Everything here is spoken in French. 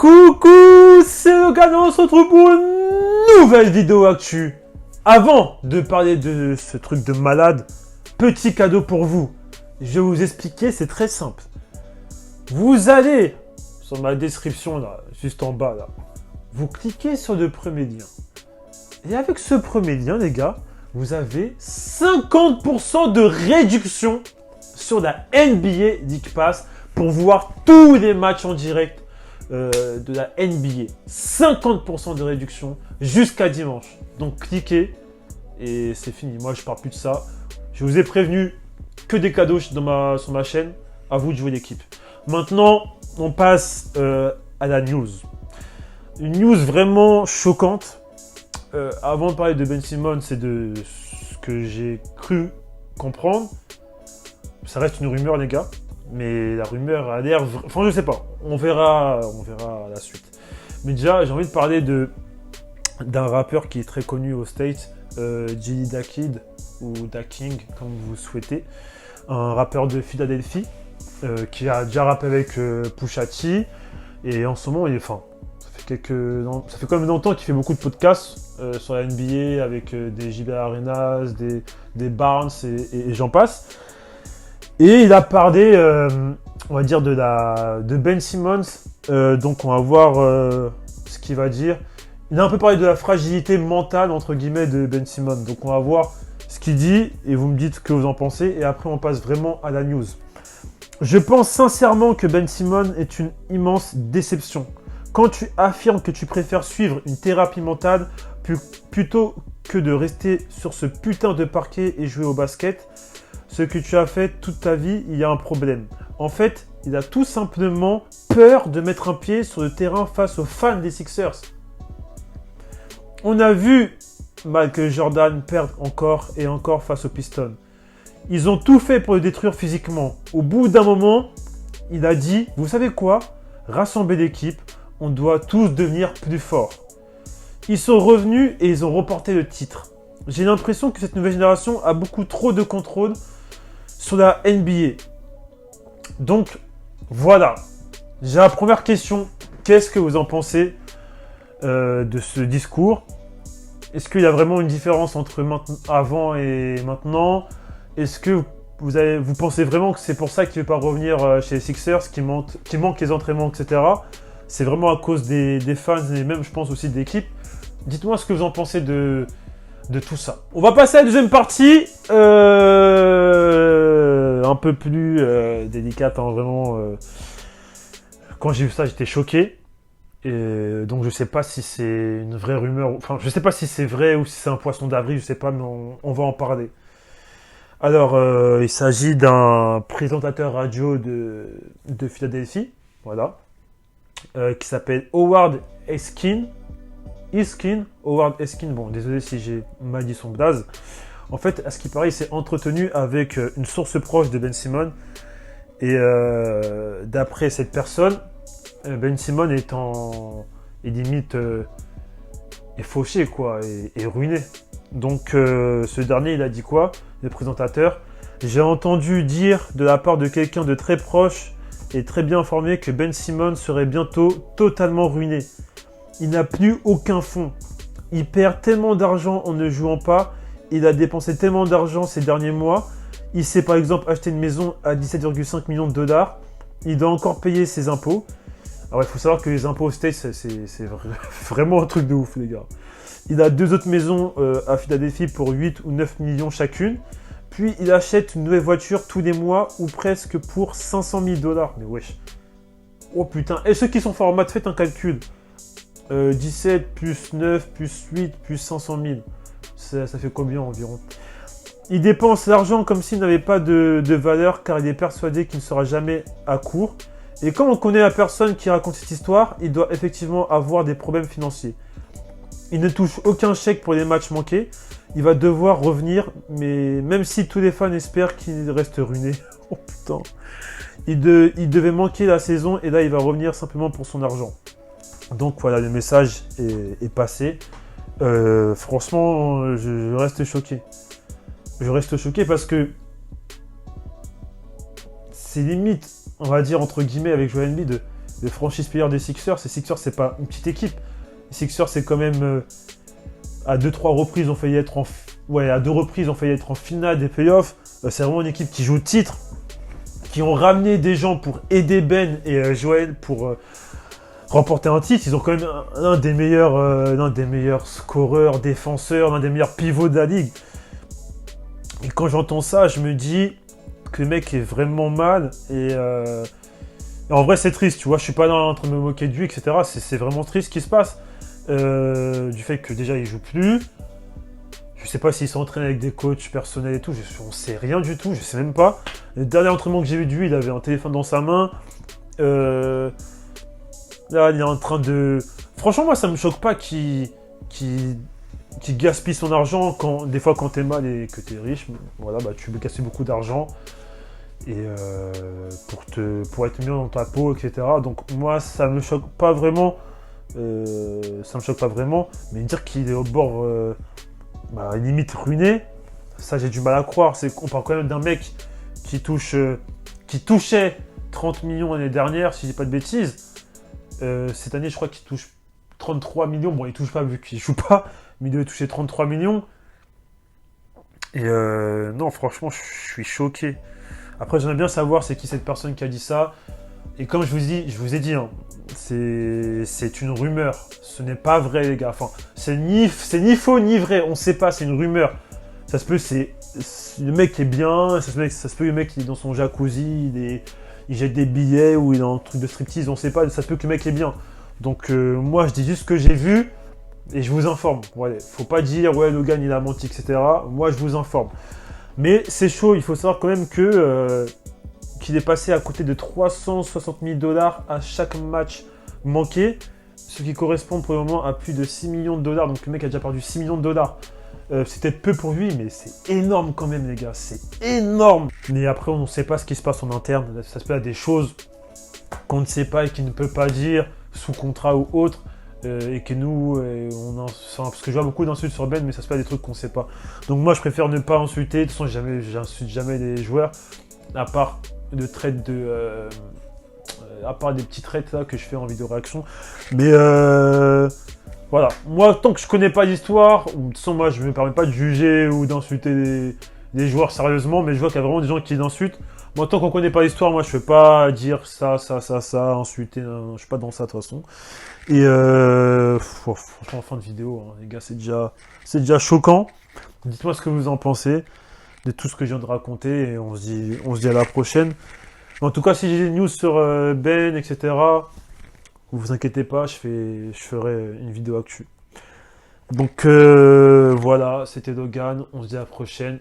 Coucou, c'est Logan, on se retrouve pour une nouvelle vidéo actu. Avant de parler de ce truc de malade, petit cadeau pour vous. Je vais vous expliquer, c'est très simple. Vous allez sur ma description là, juste en bas là, vous cliquez sur le premier lien. Et avec ce premier lien, les gars, vous avez 50% de réduction sur la NBA League Pass pour voir tous les matchs en direct de la NBA. 50% de réduction jusqu'à dimanche. Donc cliquez et c'est fini. Moi, je parle plus de ça. Je vous ai prévenu que des cadeaux sur ma chaîne. À vous de jouer l'équipe. Maintenant, on passe à la news. Une news vraiment choquante. Avant de parler de Ben Simmons et de ce que j'ai cru comprendre, ça reste une rumeur, les gars. Mais la rumeur a l'air... Enfin, je sais pas. On verra à la suite. Mais déjà, j'ai envie de parler d'un rappeur qui est très connu aux States, Jelly Da Kid, ou Da King, comme vous souhaitez. Un rappeur de Philadelphie, qui a déjà rappé avec Pusha T. Et en ce moment, ça fait quand même longtemps qu'il fait beaucoup de podcasts sur la NBA avec des JB Arenas, des Barnes et j'en passe. Et il a parlé, on va dire, de Ben Simmons. Donc on va voir ce qu'il va dire. Il a un peu parlé de la fragilité mentale, entre guillemets, de Ben Simmons. Donc on va voir ce qu'il dit et vous me dites ce que vous en pensez. Et après on passe vraiment à la news. Je pense sincèrement que Ben Simmons est une immense déception. Quand tu affirmes que tu préfères suivre une thérapie mentale plutôt que de rester sur ce putain de parquet et jouer au basket, ce que tu as fait toute ta vie, il y a un problème. En fait, il a tout simplement peur de mettre un pied sur le terrain face aux fans des Sixers. On a vu Michael Jordan perdre encore et encore face aux Pistons. Ils ont tout fait pour le détruire physiquement. Au bout d'un moment, il a dit, vous savez quoi? Rassemblez l'équipe, on doit tous devenir plus forts. Ils sont revenus et ils ont remporté le titre. J'ai l'impression que cette nouvelle génération a beaucoup trop de contrôle sur la NBA. Donc, voilà. J'ai la première question. Qu'est-ce que vous en pensez de ce discours? Est-ce qu'il y a vraiment une différence entre avant et maintenant? Est-ce que vous pensez vraiment que c'est pour ça qu'il ne veut pas revenir chez les Sixers, qu'il manque les entraînements, etc. C'est vraiment à cause des fans et même, je pense, aussi de l'équipe. Dites-moi ce que vous en pensez de tout ça. On va passer à la deuxième partie. Un peu plus délicate, hein, vraiment. Quand j'ai vu ça, j'étais choqué. Et donc je sais pas si c'est une vraie rumeur. Enfin, je sais pas si c'est vrai ou si c'est un poisson d'avril, je sais pas, mais on va en parler. Alors, il s'agit d'un présentateur radio de Philadelphie, voilà, qui s'appelle Howard Eskin. Howard Eskin, bon, désolé si j'ai mal dit son blaze. En fait, à ce qui paraît, il s'est entretenu avec une source proche de Ben Simmons. Et d'après cette personne, Ben Simmons est limite est fauché, quoi, et ruiné. Donc, ce dernier, il a dit quoi? Le présentateur: j'ai entendu dire de la part de quelqu'un de très proche et très bien informé que Ben Simmons serait bientôt totalement ruiné. Il n'a plus aucun fonds. Il perd tellement d'argent en ne jouant pas. Il a dépensé tellement d'argent ces derniers mois. Il s'est par exemple acheté une maison à 17,5 millions de dollars. Il doit encore payer ses impôts. Alors il faut savoir que les impôts aux States, c'est vraiment un truc de ouf, les gars. Il a 2 autres maisons à Philadelphie pour 8 ou 9 millions chacune. Puis il achète une nouvelle voiture tous les mois ou presque pour 500 000 dollars. Mais wesh. Oh putain. Et ceux qui sont forts en maths, faites un calcul. 17 plus 9 plus 8 plus 500 000. Ça fait combien environ? Il dépense l'argent comme s'il n'avait pas de valeur car il est persuadé qu'il ne sera jamais à court. Et quand on connaît la personne qui raconte cette histoire, il doit effectivement avoir des problèmes financiers. Il ne touche aucun chèque pour les matchs manqués. Il va devoir revenir, mais même si tous les fans espèrent qu'il reste ruiné. Oh putain. Il devait manquer la saison et là il va revenir simplement pour son argent. Donc voilà, le message est passé. Franchement, je reste choqué. Je reste choqué parce que c'est limite, on va dire entre guillemets avec Joel Embiid, le franchise player des Sixers. Les Sixers, c'est pas une petite équipe. Les Sixers, c'est quand même à 2-3 reprises, on failli être à 2 reprises, on failli être en finale des playoffs. C'est vraiment une équipe qui joue le titre, qui ont ramené des gens pour aider Ben et Joël pour remporter un titre. Ils ont quand même l'un des meilleurs scoreurs, défenseurs, l'un des meilleurs pivots de la ligue. Et quand j'entends ça, je me dis que le mec est vraiment mal. Et en vrai, c'est triste, tu vois. Je suis pas là en train de me moquer de lui, etc. C'est vraiment triste ce qui se passe. Du fait que déjà, il joue plus. Je sais pas s'il s'entraîne avec des coachs personnels et tout. On sait rien du tout, je sais même pas. Le dernier entraînement que j'ai vu de lui, il avait un téléphone dans sa main. Là, il est en train de... Franchement, moi, ça me choque pas qu'il gaspille son argent des fois quand t'es mal et que t'es riche. Voilà, bah, tu veux gaspiller beaucoup d'argent et pour être mieux dans ta peau, etc. Donc moi, ça me choque pas vraiment. Mais dire qu'il est au bord, limite ruiné, ça j'ai du mal à croire. On parle quand même d'un mec qui touchait 30 millions l'année dernière, si je dis pas de bêtises. Cette année, je crois qu'il touche 33 millions. Bon, il touche pas vu qu'il joue pas, mais il devait toucher 33 millions. Et non, franchement, je suis choqué. Après, j'aimerais bien savoir c'est qui cette personne qui a dit ça. Et comme je vous ai dit, hein, c'est une rumeur. Ce n'est pas vrai, les gars. Enfin, c'est ni faux ni vrai. On ne sait pas, c'est une rumeur. Ça se peut, le mec est bien. Ça se peut, le mec il est dans son jacuzzi, il jette des billets ou il est dans un truc de striptease. On ne sait pas. Ça se peut que le mec est bien. Donc moi, je dis juste ce que j'ai vu et je vous informe. Ouais, faut pas dire ouais Logan il a menti, etc. Moi, je vous informe. Mais c'est chaud. Il faut savoir quand même que qu'il est passé à côté de 360 000 $ à chaque match manqué, ce qui correspond pour le moment à plus de 6 millions de $. Donc le mec a déjà perdu 6 millions de $. C'est peut-être peu pour lui, mais c'est énorme quand même, les gars. C'est énorme. Mais après, on ne sait pas ce qui se passe en interne. Ça se peut à des choses qu'on ne sait pas et qu'il ne peut pas dire sous contrat ou autre. Et que nous, parce que je vois beaucoup d'insultes sur Ben, mais ça se peut à des trucs qu'on ne sait pas. Donc moi, je préfère ne pas insulter. De toute façon, j'insulte jamais les joueurs, à part à part des petits traites là que je fais en vidéo réaction. Mais voilà, moi tant que je connais pas l'histoire, de toute façon moi je me permets pas de juger ou d'insulter les joueurs sérieusement, mais je vois qu'il y a vraiment des gens qui l'insultent. Moi tant qu'on connaît pas l'histoire, moi je fais pas dire ça, insulter, je suis pas dans ça de toute façon. Et franchement en fin de vidéo, hein, les gars, c'est déjà choquant. Dites-moi ce que vous en pensez de tout ce que je viens de raconter et on se dit à la prochaine. En tout cas, si j'ai des news sur Ben, etc., vous inquiétez pas, je ferai une vidéo actu. Donc voilà, c'était Logan, on se dit à la prochaine.